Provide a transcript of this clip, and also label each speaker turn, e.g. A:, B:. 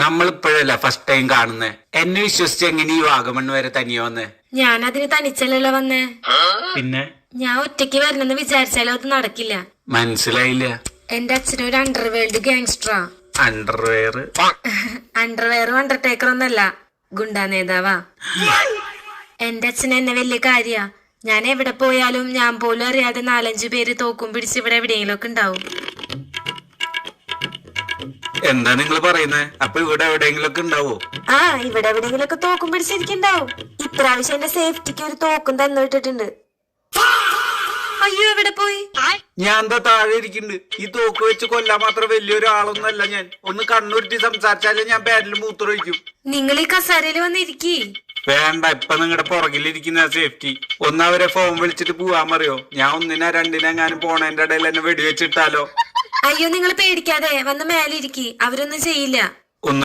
A: നമ്മളിപ്പോഴല്ല first time കാണുന്നേ. എന്നെ വിശ്വസിച്ച് എങ്ങനെ ഈ വാഗമൺ വരെ തനിയെ വന്നേ?
B: ഞാനതിന് തനിച്ചല്ലല്ലോ വന്നേ.
A: പിന്നെ
B: ഞാൻ ഒറ്റയ്ക്ക് വരണമെന്ന് വിചാരിച്ചാലോ അത് നടക്കില്ല.
A: മനസ്സിലായില്ല.
B: എന്റെ അച്ഛനൊരു അണ്ടർവേൾഡ് ഗാങ്സ്റ്ററാ.
A: അണ്ടർവെയർ
B: അണ്ടർവെയറും അണ്ടർടേക്കർ ഒന്നല്ല, ഗുണ്ടാ നേതാവാ. എന്റെ അച്ഛൻ എന്നെ വലിയ കാര്യാ. ഞാൻ എവിടെ പോയാലും ഞാൻ പോലും അറിയാതെ 4-5 പേര് തോക്കും പിടിച്ച് ഇവിടെ എവിടെയെങ്കിലും ഒക്കെ ഉണ്ടാവും.
A: എന്താ നിങ്ങൾ പറയുന്നേ? അപ്പൊ ഇവിടെ എവിടെയെങ്കിലും ഒക്കെ ഉണ്ടാവോ?
B: ആ, ഇവിടെ എവിടെയെങ്കിലും ഒക്കെ തോക്കും പിടിച്ചിരിക്കുന്നുണ്ടാവും. ഇപ്രാവശ്യം എന്റെ സേഫ്റ്റിക്ക് ഒരു തോക്കും തന്നിട്ടിട്ടുണ്ട്. അയ്യോ, എവിടെ പോയി?
A: ഞാൻ എന്താ താഴെ ഇരിക്കുന്നുണ്ട്. ഈ തോക്ക് വെച്ച് കൊല്ലാൻ മാത്രം വലിയൊരു ആളൊന്നല്ല ഞാൻ. ഒന്ന് കണ്ണുരുട്ടി സംസാരിച്ചാലേ ഞാൻ ബാറ്റിൽ മൂത്രമൊഴിക്കും.
B: നിങ്ങൾ ഈ കസാരയിൽ വന്നിരിക്കേ.
A: വേണ്ട, ഇപ്പൊ നിങ്ങളുടെ പുറകിലിരിക്കുന്ന സേഫ്റ്റി. ഒന്ന് അവരെ ഫോൺ വിളിച്ചിട്ട് പോവാൻ പറയോ? ഞാൻ 1-നോ 2-നോ എങ്ങാനും പോണേന്റെ ഇടയിൽ എന്നെ വെടിവെച്ചിട്ടാലോ?
B: അയ്യോ, നിങ്ങൾ പേടിക്കാതെ വന്ന് മേലെ ഇരിക്കി, അവരൊന്നും ചെയ്യില്ല.